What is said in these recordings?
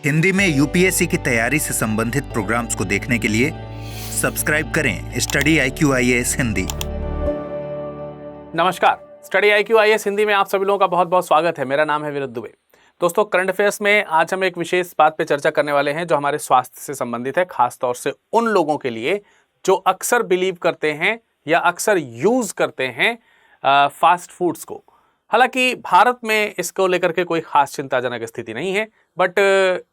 हिंदी में यूपीएससी की तैयारी से संबंधित प्रोग्राम्स को देखने के लिए सब्सक्राइब करें स्टडी IQ-IAS हिंदी। नमस्कार, स्टडी IQ-IAS हिंदी में आप सभी लोगों का बहुत बहुत स्वागत है। मेरा नाम है विरुद्ध दुबे। दोस्तों, करंट अफेयर्स में आज हम एक विशेष बात पे चर्चा करने वाले हैं जो हमारे स्वास्थ्य से संबंधित है, खास तौर से उन लोगों के लिए जो अक्सर बिलीव करते हैं या अक्सर यूज करते हैं फास्ट फूड्स को। हालांकि भारत में इसको लेकर के कोई खास चिंताजनक स्थिति नहीं है, बट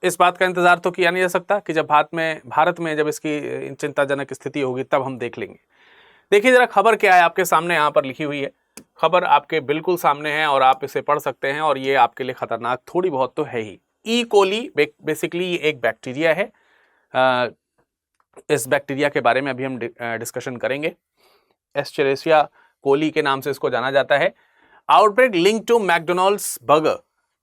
इस बात का इंतजार तो किया नहीं जा सकता कि जब भारत में जब इसकी चिंताजनक स्थिति होगी तब हम देख लेंगे। देखिए जरा खबर क्या है, आपके सामने यहाँ पर लिखी हुई है। खबर आपके बिल्कुल सामने है और आप इसे पढ़ सकते हैं और ये आपके लिए खतरनाक थोड़ी बहुत तो है ही। ई कोली बेसिकली एक बैक्टीरिया है। इस बैक्टीरिया के बारे में अभी हम डिस्कशन करेंगे। एस्चेरिशिया कोली के नाम से इसको जाना जाता है। Outbreak link to McDonald's burger.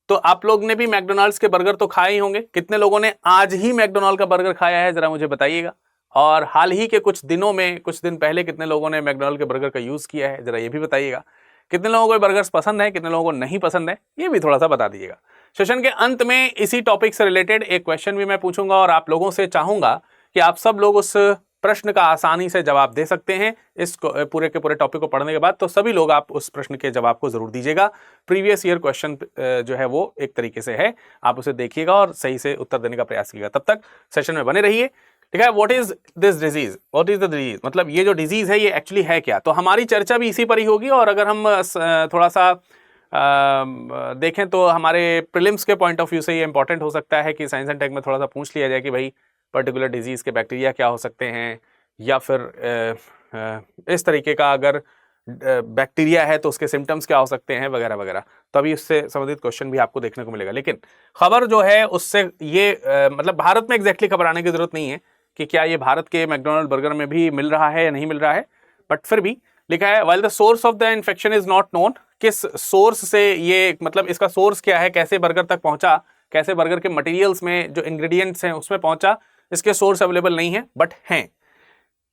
तो आप लोग ने भी मैकडोनल्ड्स के बर्गर तो खाए ही होंगे। कितने लोगों ने आज ही मैकडोनल्ड का बर्गर खाया है, जरा मुझे बताइएगा। और हाल ही के कुछ दिनों में, कुछ दिन पहले कितने लोगों ने मैकडोनल्ड के बर्गर का यूज किया है, जरा ये भी बताइएगा। कितने लोगों को बर्गर्स पसंद है, कितने लोगों को नहीं पसंद है, ये भी थोड़ा सा बता दीजिएगा। सेशन के अंत में इसी टॉपिक से रिलेटेड एक क्वेश्चन भी मैं पूछूंगा और आप लोगों से चाहूंगा कि आप सब लोग उस प्रश्न का आसानी से जवाब दे सकते हैं। इस पूरे के पूरे टॉपिक को पढ़ने के बाद तो सभी लोग आप उस प्रश्न के जवाब को जरूर दीजिएगा। प्रीवियस ईयर क्वेश्चन जो है वो एक तरीके से है, आप उसे देखिएगा और सही से उत्तर देने का प्रयास कीजिएगा। तब तक सेशन में बने रहिए। ठीक है, what is this disease, what is the disease, मतलब ये जो डिजीज है ये एक्चुअली है क्या। तो हमारी चर्चा भी इसी पर ही होगी। और अगर हम थोड़ा सा देखें तो हमारे प्रीलिम्स के पॉइंट ऑफ व्यू से ये इंपॉर्टेंट हो सकता है कि साइंस एंड टेक में थोड़ा सा पूछ लिया जाए कि भाई पर्टिकुलर डिजीज के बैक्टीरिया क्या हो सकते हैं, या फिर इस तरीके का अगर बैक्टीरिया है तो उसके सिम्टम्स क्या हो सकते हैं, वगैरह वगैरह। तो अभी उससे संबंधित क्वेश्चन भी आपको देखने को मिलेगा। लेकिन खबर जो है उससे ये मतलब भारत में एग्जैक्टली खबर आने की जरूरत नहीं है कि क्या ये भारत के मैकडोनल्ड बर्गर में भी मिल रहा है या नहीं मिल रहा है, बट फिर भी लिखा है while the source of the infection is not known. किस सोर्स से ये, मतलब इसका सोर्स क्या है, कैसे बर्गर तक पहुंचा, कैसे बर्गर के मटेरियल्स में जो इंग्रेडिएंट्स हैं उसमें पहुंचा, इसके सोर्स अवेलेबल नहीं है, बट हैं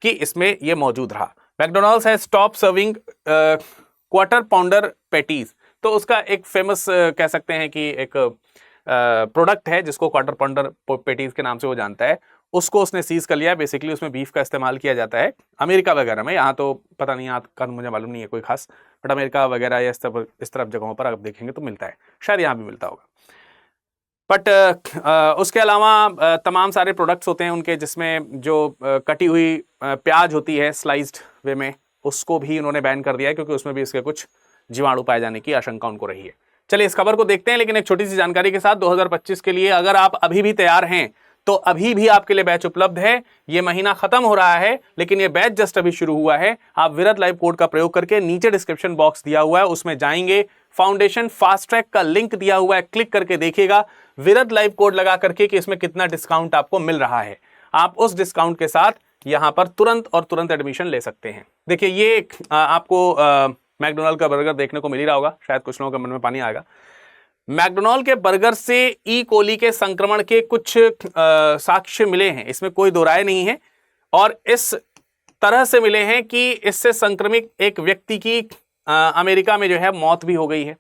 कि इसमें ये मौजूद रहा। मैकडोनल्ड्स है stop serving quarter pounder patties. तो उसका एक फेमस कह सकते हैं कि एक प्रोडक्ट है जिसको क्वार्टर पाउंडर पैटीज के नाम से वो जानता है, उसको उसने सीज कर लिया। बेसिकली उसमें बीफ का इस्तेमाल किया जाता है अमेरिका वगैरह में। यहाँ तो पता नहीं, यहाँ का मुझे मालूम नहीं है कोई खास, बट अमेरिका वगैरह या इस तरफ जगहों पर आप देखेंगे तो मिलता है, शायद यहाँ भी मिलता होगा। बट उसके अलावा तमाम सारे प्रोडक्ट्स होते हैं उनके जिसमें जो कटी हुई प्याज होती है स्लाइस्ड वे में, उसको भी उन्होंने बैन कर दिया है क्योंकि उसमें भी इसके कुछ जीवाणु पाए जाने की आशंका उनको रही है। चलिए इस खबर को देखते हैं, लेकिन एक छोटी सी जानकारी के साथ। 2025 के लिए अगर आप अभी भी तैयार हैं तो अभी भी आपके लिए बैच उपलब्ध है। ये महीना खत्म हो रहा है लेकिन ये बैच जस्ट अभी शुरू हुआ है। आप विरत लाइव कोड का प्रयोग करके नीचे डिस्क्रिप्शन बॉक्स दिया हुआ है उसमें जाएंगे, फाउंडेशन फास्ट ट्रैक का लिंक दिया हुआ है, क्लिक करके देखिएगा विरत लाइव कोड लगा करके कि इसमें कितना डिस्काउंट आपको मिल रहा है। आप उस डिस्काउंट के साथ यहां पर तुरंत एडमिशन ले सकते हैं। देखिए ये आपको मैकडोनल्ड का बर्गर देखने को मिल ही रहा होगा, शायद कुछ लोगों के मन में पानी आएगा। मैकडोनल्ड के बर्गर से ई कोली के संक्रमण के कुछ साक्ष्य मिले हैं, इसमें कोई दो राय नहीं है। और इस तरह से मिले हैं कि इससे संक्रमित एक व्यक्ति की अमेरिका में जो है मौत भी हो गई है,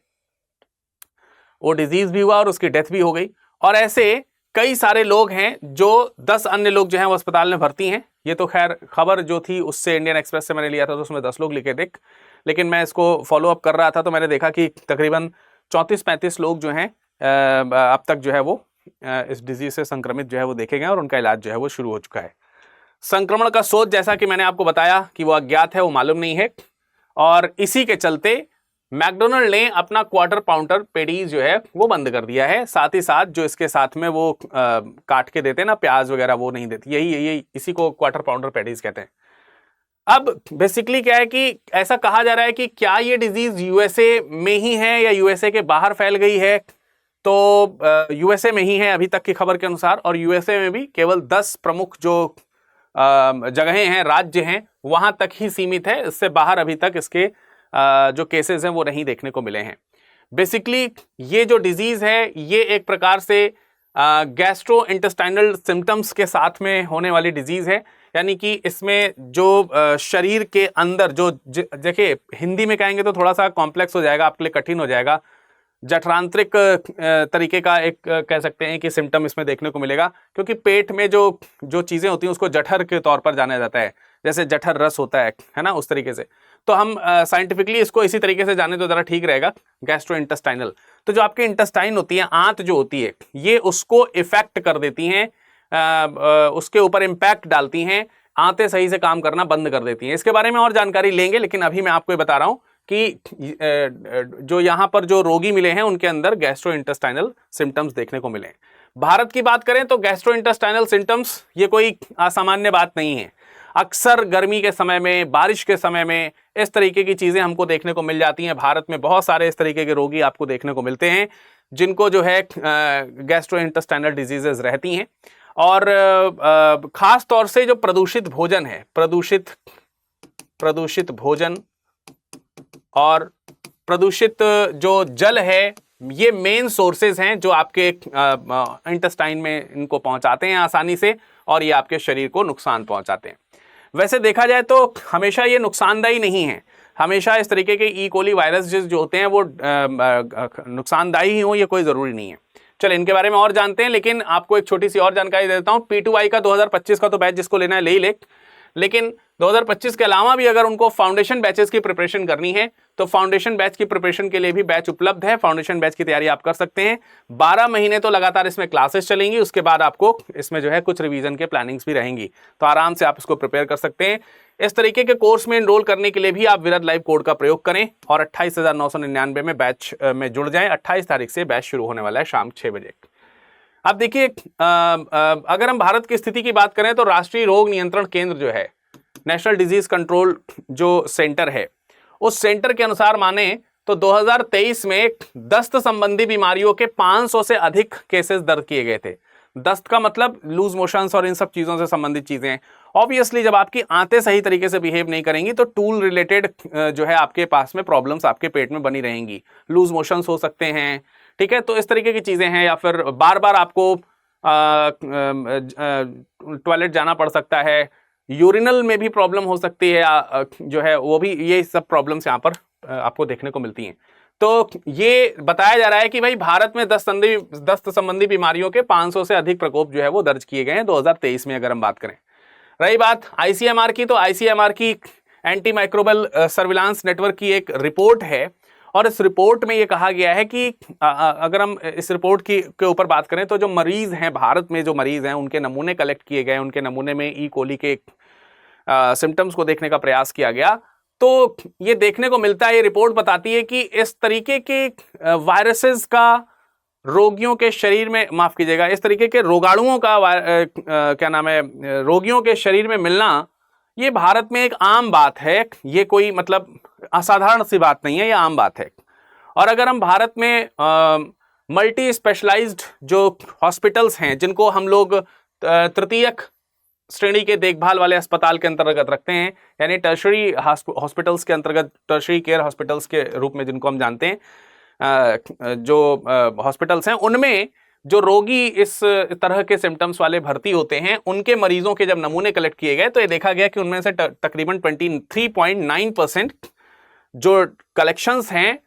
वो डिजीज भी हुआ और उसकी डेथ भी हो गई। और ऐसे कई सारे लोग हैं जो 10 अन्य लोग जो हैं वो अस्पताल में भर्ती हैं। ये तो खैर खबर जो थी उससे इंडियन एक्सप्रेस से मैंने लिया था तो उसमें 10 लोग लिखे थे, लेकिन मैं इसको फॉलो अप कर रहा था तो मैंने देखा कि तकरीबन 34-35 लोग जो हैं अब तक जो है वो इस डिजीज से संक्रमित जो है वो देखे गए और उनका इलाज जो है वो शुरू हो चुका है। संक्रमण का स्रोत जैसा कि मैंने आपको बताया कि वो अज्ञात है, वो मालूम नहीं है। और इसी के चलते मैकडोनल्ड ने अपना क्वार्टर पाउंडर पैटीज जो है वो बंद कर दिया है। साथ ही साथ जो इसके साथ में वो काट के देते हैं ना प्याज वगैरह, वो नहीं देती। यही इसी को क्वार्टर पाउंडर पैटीज कहते हैं। अब बेसिकली क्या है कि ऐसा कहा जा रहा है कि क्या ये डिजीज यूएसए में ही है या यूएसए के बाहर फैल गई है। तो यूएसए में ही है अभी तक की खबर के अनुसार, और यूएसए में भी केवल 10 प्रमुख जो जगहें हैं, राज्य हैं, वहां तक ही सीमित है। इससे बाहर अभी तक इसके जो केसेस हैं वो नहीं देखने को मिले हैं। बेसिकली ये जो डिजीज है ये एक प्रकार से गैस्ट्रो इंटेस्टाइनल सिम्टम्स के साथ में होने वाली डिजीज है। यानी कि इसमें जो शरीर के अंदर जो देखिए हिंदी में कहेंगे तो थोड़ा सा कॉम्प्लेक्स हो जाएगा, आपके लिए कठिन हो जाएगा। जठरांतरिक तरीके का एक कह सकते हैं कि सिम्टम इसमें देखने को मिलेगा, क्योंकि पेट में जो जो चीज़ें होती हैं उसको जठर के तौर पर जाना जाता है, जैसे जठर रस होता है ना, उस तरीके से। तो हम साइंटिफिकली इसको इसी तरीके से जाने तो ज़रा ठीक रहेगा, गैस्ट्रोइंटेस्टाइनल। तो जो आपके इंटेस्टाइन होती है, आंत जो होती है, ये उसको इफेक्ट कर देती हैं, उसके ऊपर इम्पैक्ट डालती हैं, आंतें सही से काम करना बंद कर देती हैं। इसके बारे में और जानकारी लेंगे, लेकिन अभी मैं आपको ये बता रहा हूं कि जो यहाँ पर जो रोगी मिले हैं उनके अंदर गैस्ट्रोइंटेस्टाइनल सिम्टम्स देखने को मिले हैं। भारत की बात करें तो गैस्ट्रोइंटेस्टाइनल सिम्टम्स ये कोई असामान्य बात नहीं है। अक्सर गर्मी के समय में, बारिश के समय में इस तरीके की चीज़ें हमको देखने को मिल जाती हैं। भारत में बहुत सारे इस तरीके के रोगी आपको देखने को मिलते हैं जिनको जो है गैस्ट्रोइंटेस्टाइनल डिजीजेज रहती हैं। और ख़ास तौर से जो प्रदूषित भोजन है, प्रदूषित भोजन और प्रदूषित जो जल है, ये मेन सोर्सेज हैं जो आपके इंटेस्टाइन में इनको पहुंचाते हैं आसानी से, और ये आपके शरीर को नुकसान पहुंचाते हैं। वैसे देखा जाए तो हमेशा ये नुकसानदायी नहीं है। हमेशा इस तरीके के ई कोली वायरस जो होते हैं वो नुकसानदायी ही हो, ये कोई ज़रूरी नहीं है। चलो इनके बारे में और जानते हैं, लेकिन आपको एक छोटी सी और जानकारी दे देता हूँ। P2I का 2025 का तो बैच जिसको लेना है ले ही ले, लेकिन 2025 के अलावा भी अगर उनको फाउंडेशन बैचेस की प्रिपरेशन करनी है तो फाउंडेशन बैच की प्रिपरेशन के लिए भी बैच उपलब्ध है। फाउंडेशन बैच की तैयारी आप कर सकते हैं। 12 महीने तो लगातार इसमें क्लासेस चलेंगी, उसके बाद आपको इसमें जो है कुछ रिवीजन के प्लानिंग्स भी रहेंगी, तो आराम से आप इसको प्रिपेयर कर सकते हैं। इस तरीके के कोर्स में एनरोल करने के लिए भी आप विरद लाइव कोड का प्रयोग करें और 28,999 में बैच में जुड़ जाएं। 28 तारीख से बैच शुरू होने वाला है शाम 6 बजे। अब देखिए, अगर हम भारत की स्थिति की बात करें तो राष्ट्रीय रोग नियंत्रण केंद्र जो है, नेशनल डिजीज कंट्रोल जो सेंटर है, उस सेंटर के अनुसार माने तो 2023 में दस्त संबंधी बीमारियों के 500 से अधिक केसेस दर्ज किए गए थे। दस्त का मतलब लूज मोशंस और इन सब चीज़ों से संबंधित चीज़ें हैं। ऑब्वियसली जब आपकी आंतें सही तरीके से बिहेव नहीं करेंगी तो टूल रिलेटेड जो है आपके पास में प्रॉब्लम्स आपके पेट में बनी रहेंगी। लूज मोशंस हो सकते हैं, ठीक है, तो इस तरीके की चीज़ें हैं, या फिर बार बार आपको टॉयलेट जाना पड़ सकता है, यूरिनल में भी प्रॉब्लम हो सकती है, जो है वो भी, ये सब प्रॉब्लम्स यहाँ पर आपको देखने को मिलती हैं। तो ये बताया जा रहा है कि भाई भारत में दस्त संबंधी बीमारियों के 500 से अधिक प्रकोप जो है वो दर्ज किए गए हैं 2023 में, अगर हम बात करें। रही बात ICMR की, तो ICMR की एंटी माइक्रोबल सर्विलांस नेटवर्क की एक रिपोर्ट है, और इस रिपोर्ट में ये कहा गया है कि अगर हम इस रिपोर्ट के ऊपर बात करें तो जो मरीज हैं भारत में, जो मरीज हैं उनके नमूने कलेक्ट किए गए, उनके नमूने में ई कोली के सिम्टम्स को देखने का प्रयास किया गया, तो ये देखने को मिलता है, ये रिपोर्ट बताती है कि इस तरीके के वायरसेस का रोगियों के शरीर में, माफ कीजिएगा, इस तरीके के रोगाणुओं का क्या नाम है, रोगियों के शरीर में मिलना, ये भारत में एक आम बात है। ये कोई मतलब असाधारण सी बात नहीं है, ये आम बात है। और अगर हम भारत में मल्टी स्पेशलाइज्ड जो हॉस्पिटल्स हैं, जिनको हम लोग तृतीयक श्रेणी के देखभाल वाले अस्पताल के अंतर्गत रखते हैं, यानी टर्शरी हॉस्पिटल्स के अंतर्गत, टर्शरी केयर हॉस्पिटल्स के रूप में जिनको हम जानते हैं, जो हॉस्पिटल्स हैं, उनमें जो रोगी इस तरह के सिम्टम्स वाले भर्ती होते हैं, उनके मरीजों के जब नमूने कलेक्ट किए गए तो ये देखा गया कि उनमें से तकरीबन 23.9% जो कलेक्शंस हैं,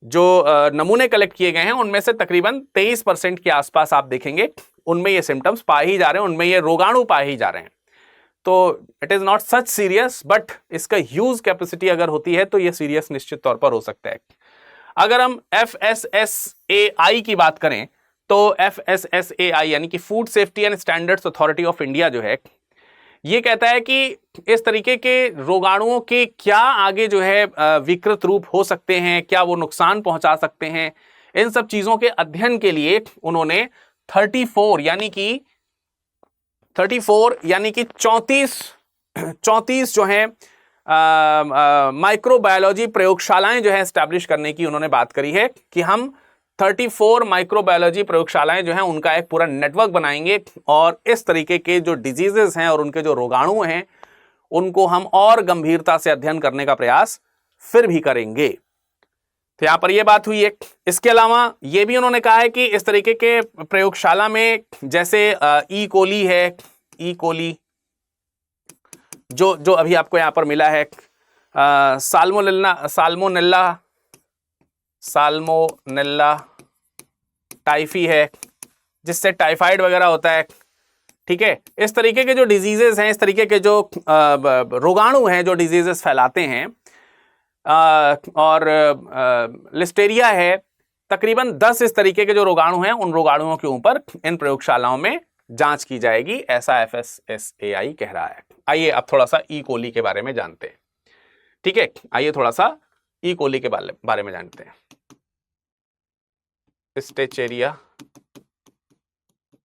जो नमूने कलेक्ट किए गए हैं, उनमें से तकरीबन 23% के आसपास आप देखेंगे उनमें ये सिम्टम्स पाए ही जा रहे हैं, उनमें ये रोगाणु पाए ही जा रहे हैं। तो it is not such serious, but इसका ह्यूज कैपेसिटी अगर होती है तो ये सीरियस निश्चित तौर पर हो सकता है। अगर हम FSSAI की बात करें तो FSSAI यानी कि food safety and standards authority of India जो है, ये कहता है कि इस तरीके के रोगाणुओं के क्या आगे जो है विकृत रूप हो सकते हैं, क्या वो नुकसान पहुंचा सकते हैं, इन सब चीजों के अध्ययन के लिए उन्होंने 34 यानी कि 34 जो है माइक्रोबायोलॉजी प्रयोगशालाएं जो है एस्टैब्लिश करने की उन्होंने बात करी है कि हम 34 माइक्रोबायोलॉजी प्रयोगशालाएं जो हैं उनका एक पूरा नेटवर्क बनाएंगे, और इस तरीके के जो डिजीजेस हैं और उनके जो रोगाणु हैं उनको हम और गंभीरता से अध्ययन करने का प्रयास फिर भी करेंगे। तो यहां पर यह बात हुई है। इसके अलावा यह भी उन्होंने कहा है कि इस तरीके के प्रयोगशाला में जैसे ई कोली है, ई कोली जो अभी आपको यहां पर मिला है, साल्मोनेला साल्मोनेला टाइफी है, जिससे टाइफाइड वगैरह होता है। ठीक है, इस तरीके के जो डिजीजेस हैं, इस तरीके के जो रोगाणु हैं जो डिजीजेस फैलाते हैं, और लिस्टेरिया है, तकरीबन 10 इस तरीके के जो रोगाणु हैं, उन रोगाणुओं के ऊपर इन प्रयोगशालाओं में जांच की जाएगी, ऐसा FSSAI कह रहा है। आइए अब थोड़ा सा ई कोली के बारे में जानते हैं। ठीक है, आइए थोड़ा सा ई कोली के बारे में जानते हैं। स्टेचेरिया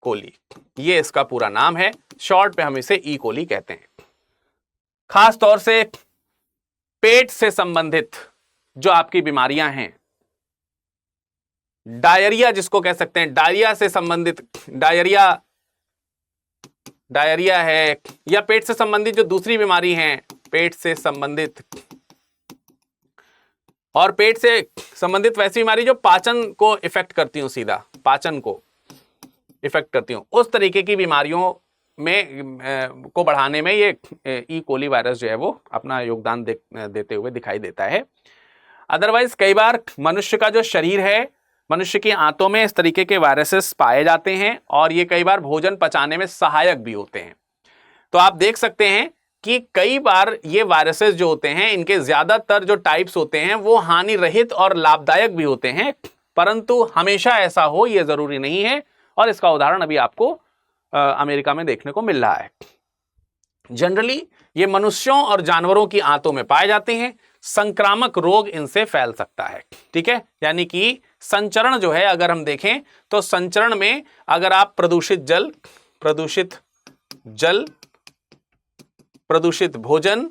कोली, ये इसका पूरा नाम है, शॉर्ट पे हम इसे ई कोली कहते हैं। खास तौर से पेट से संबंधित जो आपकी बीमारियां हैं, डायरिया जिसको कह सकते हैं, डायरिया से संबंधित, डायरिया है, या पेट से संबंधित जो दूसरी बीमारी है, पेट से संबंधित, और पेट से संबंधित वैसी बीमारी जो पाचन को इफेक्ट करती हूं, सीधा पाचन को इफेक्ट करती हूं, उस तरीके की बीमारियों में को बढ़ाने में ये ई कोली वायरस जो है वो अपना योगदान देते हुए दिखाई देता है। अदरवाइज कई बार मनुष्य का जो शरीर है, मनुष्य की आंतों में इस तरीके के वायरसेस पाए जाते हैं, और ये कई बार भोजन पचाने में सहायक भी होते हैं। तो आप देख सकते हैं कि कई बार ये वायरसेस जो होते हैं, इनके ज्यादातर जो टाइप्स होते हैं वो हानि रहित और लाभदायक भी होते हैं, परंतु हमेशा ऐसा हो ये जरूरी नहीं है, और इसका उदाहरण अभी आपको अमेरिका में देखने को मिल रहा है। जनरली ये मनुष्यों और जानवरों की आंतों में पाए जाते हैं, संक्रामक रोग इनसे फैल सकता है। ठीक है, यानी कि संचरण जो है, अगर हम देखें तो संचरण में अगर आप प्रदूषित जल, प्रदूषित भोजन,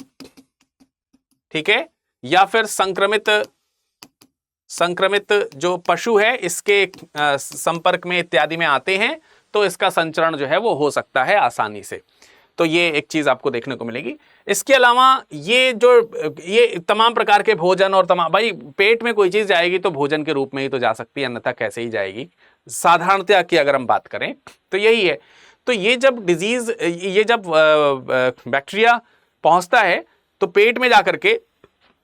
ठीक है, या फिर संक्रमित जो पशु है इसके संपर्क में इत्यादि में आते हैं, तो इसका संचरण जो है वो हो सकता है आसानी से। तो ये एक चीज आपको देखने को मिलेगी। इसके अलावा ये तमाम प्रकार के भोजन और तमाम, भाई पेट में कोई चीज जाएगी तो भोजन के रूप में ही तो जा सकती है, अन्यथा कैसे ही जाएगी। साधारणतया की अगर हम बात करें तो यही है। तो ये जब डिजीज, ये जब बैक्टीरिया पहुंचता है तो पेट में जाकर के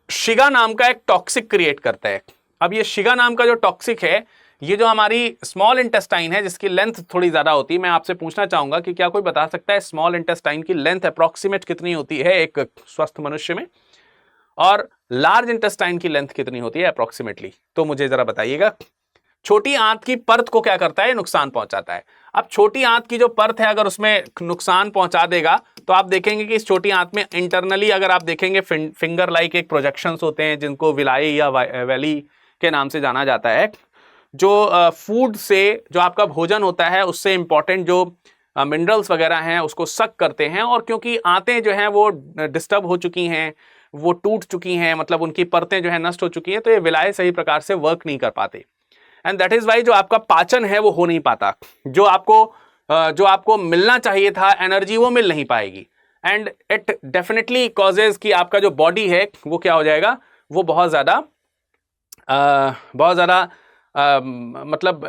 शिगा नाम का एक टॉक्सिक क्रिएट करता है। अब ये शिगा नाम का जो टॉक्सिक है, ये जो हमारी स्मॉल इंटेस्टाइन है, जिसकी लेंथ थोड़ी ज्यादा होती है, मैं आपसे पूछना चाहूंगा कि क्या कोई बता सकता है स्मॉल इंटेस्टाइन की लेंथ अप्रोक्सीमेट कितनी होती है एक स्वस्थ मनुष्य में, और लार्ज इंटेस्टाइन की लेंथ कितनी होती है अप्रोक्सीमेटली? तो मुझे जरा बताइएगा। छोटी आंत की परत को क्या करता है? नुकसान पहुंचाता है। अब छोटी आंत की जो परत है, अगर उसमें नुकसान पहुंचा देगा तो आप देखेंगे कि इस छोटी आंत में इंटरनली अगर आप देखेंगे फिंगर लाइक एक प्रोजेक्शंस होते हैं, जिनको विलाई या वैली के नाम से जाना जाता है, जो फूड से, जो आपका भोजन होता है उससे इंपॉर्टेंट जो मिनरल्स वगैरह हैं उसको सक करते हैं। और क्योंकि आंतें जो हैं वो डिस्टर्ब हो चुकी हैं, वो टूट चुकी हैं, मतलब उनकी परतें जो है नष्ट हो चुकी हैं, तो ये विलाय सही प्रकार से वर्क नहीं कर पाते, एंड दैट इज वाई जो आपका पाचन है वो हो नहीं पाता। जो आपको मिलना चाहिए था एनर्जी, वो मिल नहीं पाएगी, एंड इट डेफिनेटली कॉजेज कि आपका जो बॉडी है वो क्या हो जाएगा, वो बहुत ज्यादा मतलब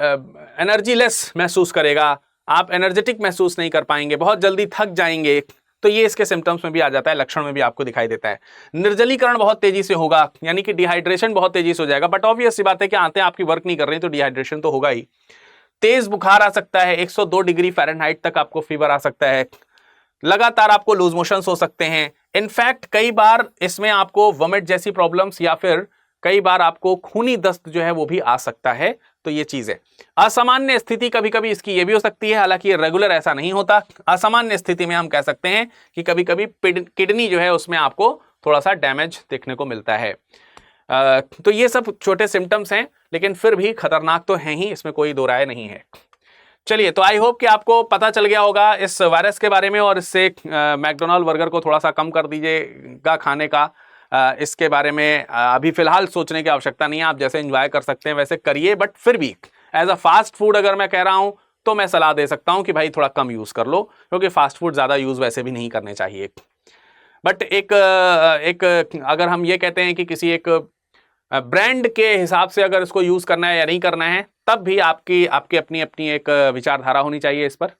एनर्जी लेस महसूस करेगा, आप एनर्जेटिक महसूस नहीं कर पाएंगे, बहुत जल्दी थक जाएंगे। तो ये इसके सिम्टम्स में भी आ जाता है, लक्षण में भी आपको दिखाई देता है। निर्जलीकरण बहुत तेजी से होगा, यानी कि डिहाइड्रेशन बहुत तेजी से हो जाएगा। बट ऑब्वियस सी बात है कि आंतें आपकी वर्क नहीं कर रही तो डिहाइड्रेशन तो होगा ही। तेज बुखार आ सकता है, 102 डिग्री फ़ारेनहाइट तक आपको फीवर आ सकता है। लगातार आपको लूज मोशंस हो सकते हैं। इनफैक्ट कई बार इसमें आपको वॉमिट जैसी प्रॉब्लम्स या फिर कई बार आपको खूनी दस्त जो है वो भी आ सकता है। तो ये चीज है। असामान्य स्थिति कभी कभी इसकी ये भी हो सकती है, हालांकि ये रेगुलर ऐसा नहीं होता। असामान्य स्थिति में हम कह सकते हैं कि कभी कभी किडनी जो है उसमें आपको थोड़ा सा डैमेज देखने को मिलता है। तो ये सब छोटे सिम्टम्स हैं, लेकिन फिर भी खतरनाक तो हैं ही, इसमें कोई दो राय नहीं है। चलिए, तो आई होप कि आपको पता चल गया होगा इस वायरस के बारे में, और इससे मैकडोनाल्ड बर्गर को थोड़ा सा कम कर दीजिएगा खाने का। इसके बारे में अभी फिलहाल सोचने की आवश्यकता नहीं है, आप जैसे एंजॉय कर सकते हैं वैसे करिए। बट फिर भी एज अ फास्ट फूड अगर मैं कह रहा हूं तो मैं सलाह दे सकता हूं कि भाई थोड़ा कम यूज कर लो, क्योंकि फास्ट फूड ज्यादा यूज वैसे भी नहीं करने चाहिए। बट एक अगर हम ये कहते हैं कि किसी एक ब्रांड के हिसाब से अगर इसको यूज करना है या नहीं करना है, तब भी आपकी अपनी अपनी एक विचारधारा होनी चाहिए इस पर।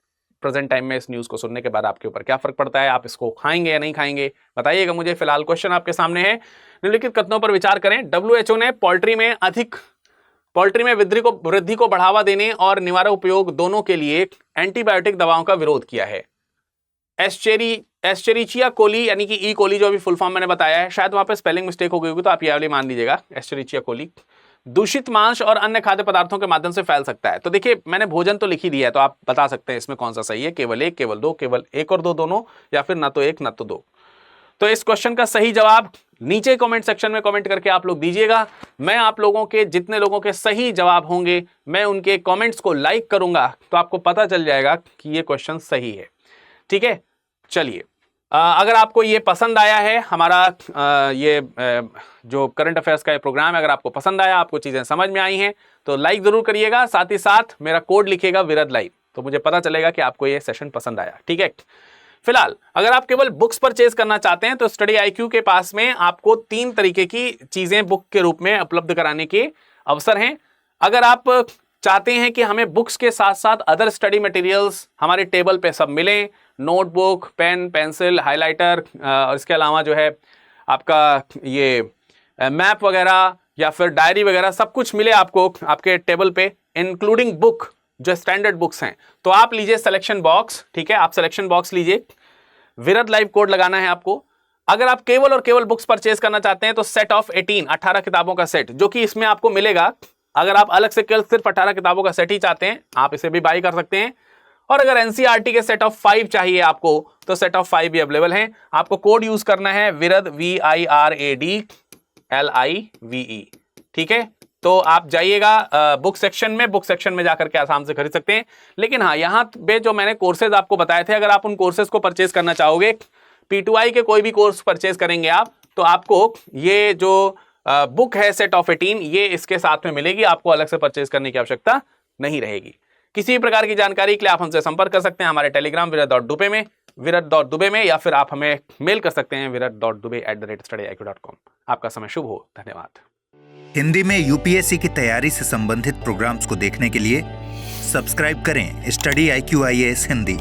प्रेजेंट टाइम में इस न्यूज़ को सुनने के बाद आपके ऊपर क्या फर्क पड़ता है, आप इसको खाएंगे या नहीं खाएंगे, बताइएगा मुझे। फिलहाल क्वेश्चन आपके सामने है, निम्नलिखित कथनों पर विचार करें। WHO ने पोल्ट्री में अधिक पोल्ट्री में वृद्धि को बढ़ावा देने और निवारक उपयोग दोनों के लिए एंटीबायोटिक दवाओं का विरोध किया है। एस्चेरिचिया कोली यानी कि ई कोली जो अभी फुल फॉर्म मैंने बताया है, शायद वहां पे स्पेलिंग मिस्टेक हो गई होगी तो आप ये वाली मान लीजिएगा, एस्चेरिचिया कोली दूषित मांस और अन्य खाद्य पदार्थों के माध्यम से फैल सकता है। तो देखिए मैंने भोजन तो लिख ही दिया है, तो आप बता सकते हैं इसमें कौन सा सही है, केवल एक, केवल दो, केवल एक और दो दोनों, या फिर ना तो एक ना तो दो। तो इस क्वेश्चन का सही जवाब नीचे कमेंट सेक्शन में कमेंट करके आप लोग दीजिएगा। मैं आप लोगों के जितने लोगों के सही जवाब होंगे मैं उनके कमेंट्स को लाइक करूंगा, तो आपको पता चल जाएगा कि ये क्वेश्चन सही है। ठीक है, चलिए अगर आपको ये पसंद आया है हमारा जो करंट अफेयर्स का ये प्रोग्राम है, अगर आपको पसंद आया, आपको चीजें समझ में आई हैं, तो लाइक जरूर करिएगा, साथ ही साथ मेरा कोड लिखिएगा विरद लाइव, तो मुझे पता चलेगा कि आपको ये सेशन पसंद आया। ठीक है, फिलहाल अगर आप केवल बुक्स परचेज करना चाहते हैं तो स्टडी IQ के पास में आपको 3 तरीके की चीजें बुक के रूप में उपलब्ध कराने के अवसर हैं। अगर आप चाहते हैं कि हमें बुक्स के साथ साथ अदर स्टडी मटेरियल्स हमारे टेबल पे सब मिलें, नोटबुक, पेन, पेंसिल, हाइलाइटर, और इसके अलावा जो है आपका ये मैप वगैरह या फिर डायरी वगैरह सब कुछ मिले आपको आपके टेबल पे, इंक्लूडिंग बुक जो स्टैंडर्ड बुक्स हैं, तो आप लीजिए सिलेक्शन बॉक्स। ठीक है, आप सिलेक्शन बॉक्स लीजिए, विरद लाइव कोड लगाना है आपको। अगर आप केवल और केवल बुक्स परचेज करना चाहते हैं तो सेट ऑफ 18 किताबों का सेट जो कि इसमें आपको मिलेगा। अगर आप अलग से केवल सिर्फ 18 किताबों का सेट ही चाहते हैं आप इसे भी बाई कर सकते हैं, और अगर NCERT के सेट ऑफ 5 चाहिए आपको तो सेट ऑफ 5 भी अवेलेबल हैं। आपको कोड यूज करना है विरद VIRAD LIVE। ठीक है, तो आप जाइएगा बुक सेक्शन में जाकर के आसाम से खरीद सकते हैं। लेकिन हाँ, यहाँ पे जो मैंने कोर्सेज आपको बताए थे, अगर आप उन कोर्सेज को परचेज करना चाहोगे, P2I के कोई भी कोर्स परचेज करेंगे आप, तो आपको ये जो बुक है सेट ऑफ 18 ये इसके साथ में मिलेगी, आपको अलग से परचेज करने की आवश्यकता नहीं रहेगी। किसी भी प्रकार की जानकारी के लिए आप हमसे संपर्क कर सकते हैं हमारे टेलीग्राम विरद.दुबे में, या फिर आप हमें मेल कर सकते हैं virat.dube@studiiq.com। आपका समय शुभ हो, धन्यवाद। हिंदी में UPSC की तैयारी से संबंधित प्रोग्राम्स को देखने के लिए सब्सक्राइब करें स्टडी IQ IAS हिंदी।